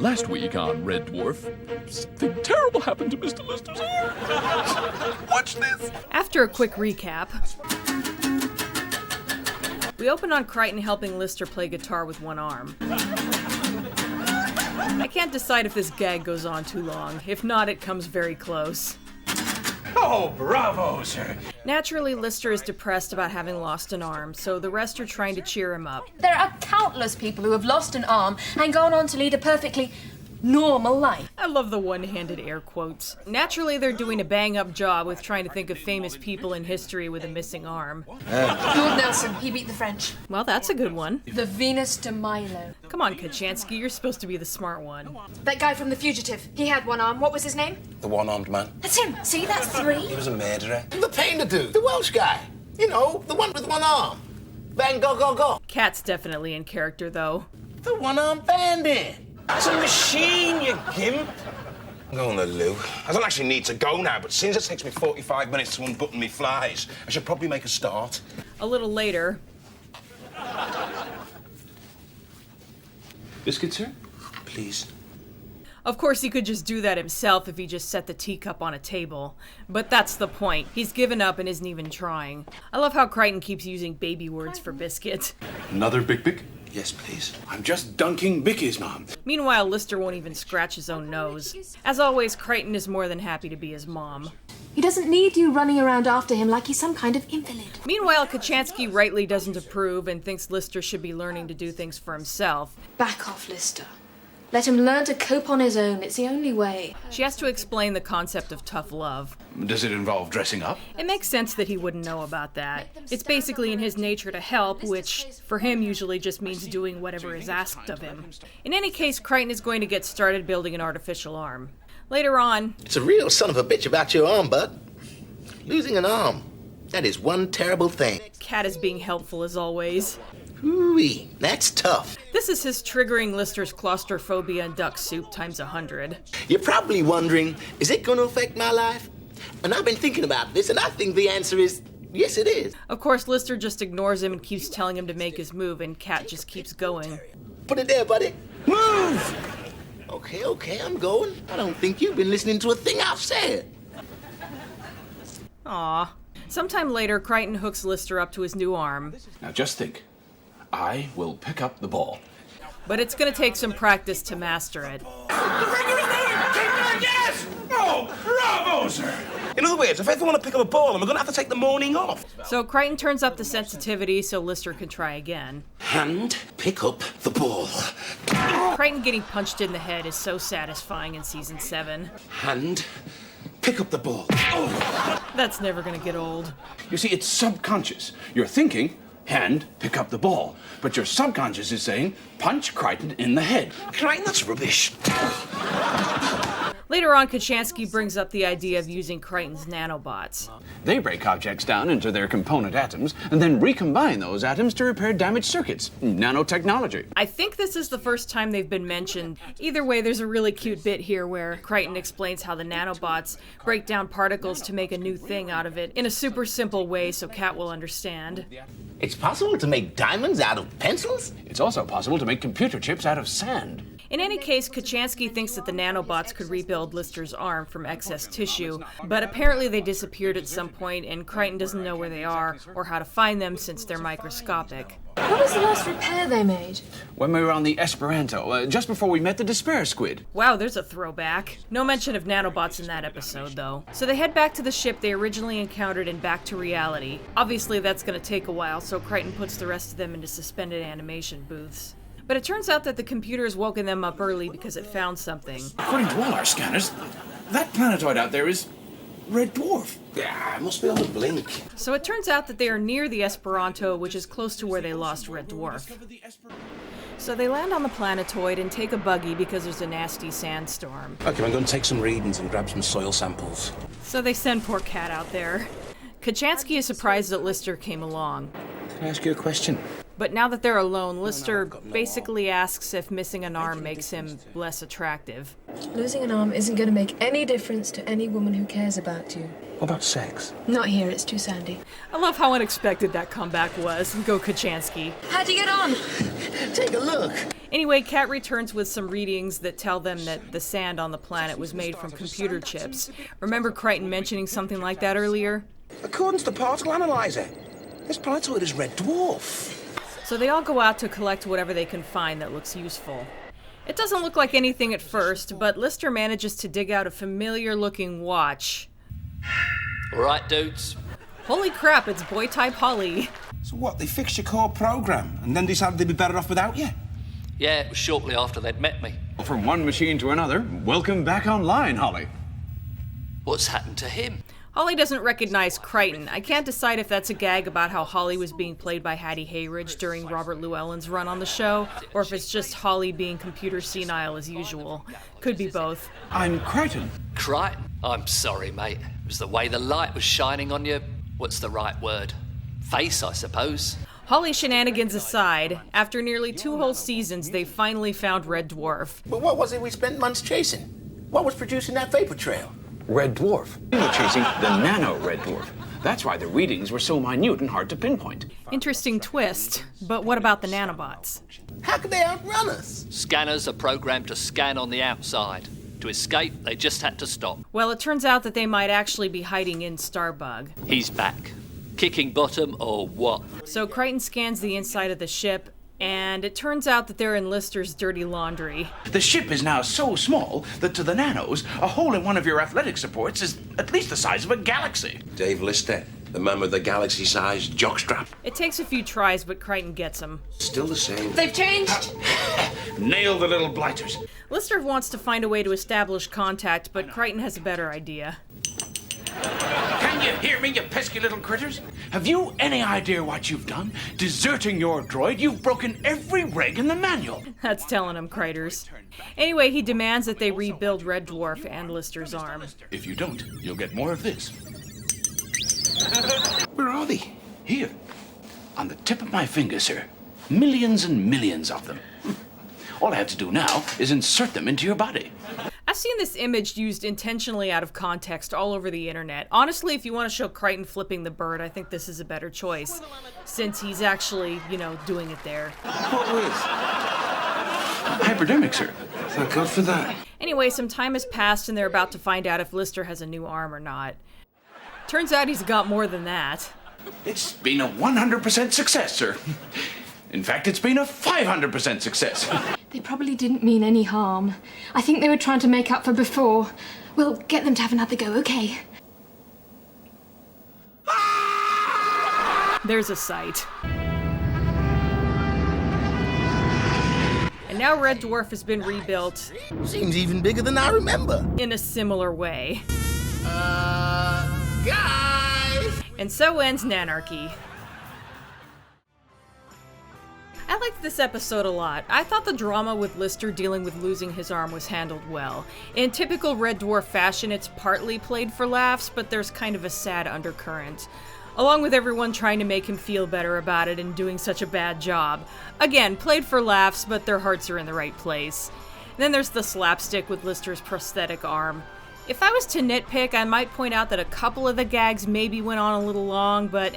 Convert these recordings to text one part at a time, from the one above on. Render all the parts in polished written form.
Last week on Red Dwarf, something terrible happened to Mr. Lister's arm. Watch this. After a quick recap, we open on Crichton helping Lister play guitar with one arm. I can't decide if this gag goes on too long. If not, it comes very close. Oh, bravo, sir. Naturally, Lister is depressed about having lost an arm, so the rest are trying to cheer him up. There are countless people who have lost an arm and gone on to lead a perfectly normal life. I love the one-handed air quotes. Naturally, they're doing a bang-up job with trying to think of famous people in history with a missing arm. Lord Nelson, he beat the French. Well, that's a good one. The Venus de Milo. Come on, Kachansky, you're supposed to be the smart one. That guy from The Fugitive, he had one arm. What was his name? The one-armed man. That's him. See, that's 3. He was a murderer. The painter dude, the Welsh guy. You know, the one with one arm. Van Gogh. Cat's definitely in character, though. The one-armed bandit. That's a machine, you gimp. I'm going to the loo. I don't actually need to go now, but since it takes me 45 minutes to unbutton me flies, I should probably make a start. A little later, Biscuit, sir? Please. of course he could just do that himself if he just set the teacup on a table. But that's the point. He's given up and isn't even trying. I love how Crichton keeps using baby words for biscuit. Another bic? Yes, please. I'm just dunking Bickies, Mom. Meanwhile, Lister won't even scratch his own nose. As always, Crichton is more than happy to be his mom. He doesn't need you running around after him like he's some kind of invalid. Meanwhile, Kachansky rightly doesn't approve and thinks Lister should be learning to do things for himself. Back off, Lister. Let him learn to cope on his own. It's the only way. She has to explain the concept of tough love. Does it involve dressing up? It makes sense that he wouldn't know about that. It's basically in his nature to help, which for him usually just means doing whatever is asked of him. In any case, Crichton is going to get started building an artificial arm. Later on, It's a real son of a bitch about your arm, bud. Losing an arm. That is one terrible thing. Cat is being helpful as always. Ooh-wee, that's tough. This is his triggering Lister's claustrophobia and duck soup times 100. You're probably wondering, is it going to affect my life? And I've been thinking about this, and I think the answer is, yes, it is. Of course, Lister just ignores him and keeps telling him to make his move, and Cat just keeps going. Put it there, buddy. Move! Okay, I'm going. I don't think you've been listening to a thing I've said. Aw. Sometime later, Crichton hooks Lister up to his new arm. Now just think. I will pick up the ball. But it's gonna take some practice to master it. Yes! Oh, bravo, sir! In other words, if I ever want to pick up a ball, I'm going to have to take the morning off. So Crichton turns up the sensitivity so Lister can try again. And pick up the ball. Crichton getting punched in the head is so satisfying in Season 7. And pick up the ball. That's never gonna get old. You see, it's subconscious. You're thinking, hand, pick up the ball. But your subconscious is saying, punch Crichton in the head. Crichton, that's rubbish. Later on, Kachansky brings up the idea of using Crichton's nanobots. They break objects down into their component atoms and then recombine those atoms to repair damaged circuits. Nanotechnology. I think this is the first time they've been mentioned. Either way, there's a really cute bit here where Crichton explains how the nanobots break down particles to make a new thing out of it in a super simple way so Kat will understand. It's possible to make diamonds out of pencils? It's also possible to make computer chips out of sand. In any case, Kachansky thinks that the nanobots could rebuild Lister's arm from excess tissue, but apparently they disappeared at some point and Crichton doesn't know where they are or how to find them since they're microscopic. What was the last repair they made? When we were on the Esperanto, just before we met the Despair Squid. Wow, there's a throwback. No mention of nanobots in that episode, though. So they head back to the ship they originally encountered and back to reality. Obviously, that's going to take a while, so Crichton puts the rest of them into suspended animation booths. But it turns out that the computer has woken them up early because it found something. According to all our scanners, that planetoid out there is Red Dwarf. Yeah, it must be on the blink. So it turns out that they are near the Esperanto, which is close to where they lost Red Dwarf. So they land on the planetoid and take a buggy because there's a nasty sandstorm. Okay, I'm going to take some readings and grab some soil samples. So they send poor Cat out there. Kachansky is surprised that Lister came along. Can I ask you a question? But now that they're alone, Lister basically asks if missing an arm makes him less attractive. Losing an arm isn't going to make any difference to any woman who cares about you. What about sex? Not here, it's too sandy. I love how unexpected that comeback was. Go Kachansky. How'd you get on? Take a look. Anyway, Kat returns with some readings that tell them that the sand on the planet was made from computer chips. Remember Crichton mentioning something like that earlier? According to the particle analyzer, this planetoid is red dwarf. So they all go out to collect whatever they can find that looks useful. It doesn't look like anything at first, but Lister manages to dig out a familiar-looking watch. All right, dudes. Holy crap, it's boy-type Holly. So what, they fixed your core program and then decided they'd be better off without you? Yeah, it was shortly after they'd met me. From one machine to another, welcome back online, Holly. What's happened to him? Holly doesn't recognize Crichton. I can't decide if that's a gag about how Holly was being played by Hattie Hayridge during Robert Llewellyn's run on the show, or if it's just Holly being computer senile as usual. Could be both. I'm Crichton. Crichton? I'm sorry, mate. It was the way the light was shining on your... what's the right word? Face, I suppose. Holly shenanigans aside, after nearly 2 whole seasons, they finally found Red Dwarf. But what was it we spent months chasing? What was producing that vapor trail? Red Dwarf. We were chasing the nano Red Dwarf. That's why the readings were so minute and hard to pinpoint. Interesting twist, but what about the nanobots? How could they outrun us? Scanners are programmed to scan on the outside. To escape, they just had to stop. Well, it turns out that they might actually be hiding in Starbug. He's back. Kicking bottom or what? So Crichton scans the inside of the ship, and it turns out that they're in Lister's dirty laundry. The ship is now so small that to the nanos, a hole in one of your athletic supports is at least the size of a galaxy. Dave Lister, the man with the galaxy-sized jockstrap. It takes a few tries, but Crichton gets him. Still the same. They've changed. Nail the little blighters. Lister wants to find a way to establish contact, but Crichton has a better idea. Can you hear me, you pesky little critters? Have you any idea what you've done? Deserting your droid, you've broken every reg in the manual. That's telling him, Criters. Anyway, he demands that they rebuild Red Dwarf and Lister's arm. If you don't, you'll get more of this. Where are they? Here, on the tip of my finger, sir. Millions and millions of them. All I have to do now is insert them into your body. I've seen this image used intentionally out of context all over the internet. Honestly, if you want to show Crichton flipping the bird, I think this is a better choice, since he's actually, doing it there. What with? Hypodermic, sir. Thank God for that. Anyway, some time has passed and they're about to find out if Lister has a new arm or not. Turns out he's got more than that. It's been a 100% success, sir. In fact, it's been a 500% success. They probably didn't mean any harm. I think they were trying to make up for before. We'll get them to have another go, okay? There's a sight. And now Red Dwarf has been rebuilt Seems even bigger than I remember. in a similar way. Guys! And so ends Nanarchy. I liked this episode a lot. I thought the drama with Lister dealing with losing his arm was handled well. In typical Red Dwarf fashion, it's partly played for laughs, but there's kind of a sad undercurrent. Along with everyone trying to make him feel better about it and doing such a bad job. Again, played for laughs, but their hearts are in the right place. Then there's the slapstick with Lister's prosthetic arm. If I was to nitpick, I might point out that a couple of the gags maybe went on a little long, but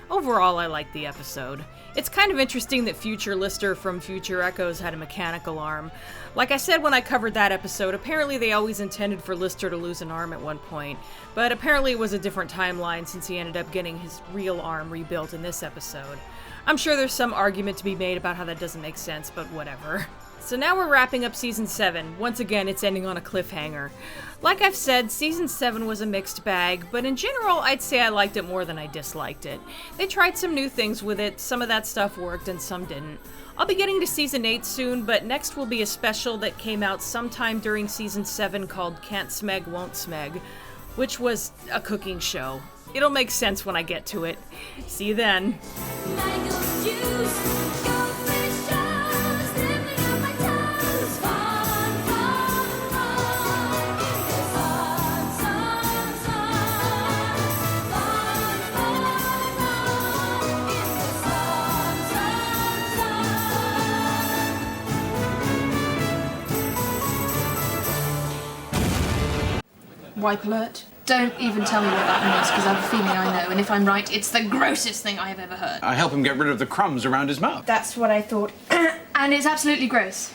overall I liked the episode. It's kind of interesting that future Lister from Future Echoes had a mechanical arm. Like I said when I covered that episode, apparently they always intended for Lister to lose an arm at one point, but apparently it was a different timeline since he ended up getting his real arm rebuilt in this episode. I'm sure there's some argument to be made about how that doesn't make sense, but whatever. So now we're wrapping up Season 7. Once again, it's ending on a cliffhanger. Like I've said, Season 7 was a mixed bag, but in general, I'd say I liked it more than I disliked it. They tried some new things with it, some of that stuff worked and some didn't. I'll be getting to Season 8 soon, but next will be a special that came out sometime during Season 7 called Can't Smeg, Won't Smeg, which was a cooking show. It'll make sense when I get to it. See you then. Wipe alert. Don't even tell me what that means, because I have a feeling I know, and if I'm right, it's the grossest thing I have ever heard. I help him get rid of the crumbs around his mouth. That's what I thought. And it's absolutely gross.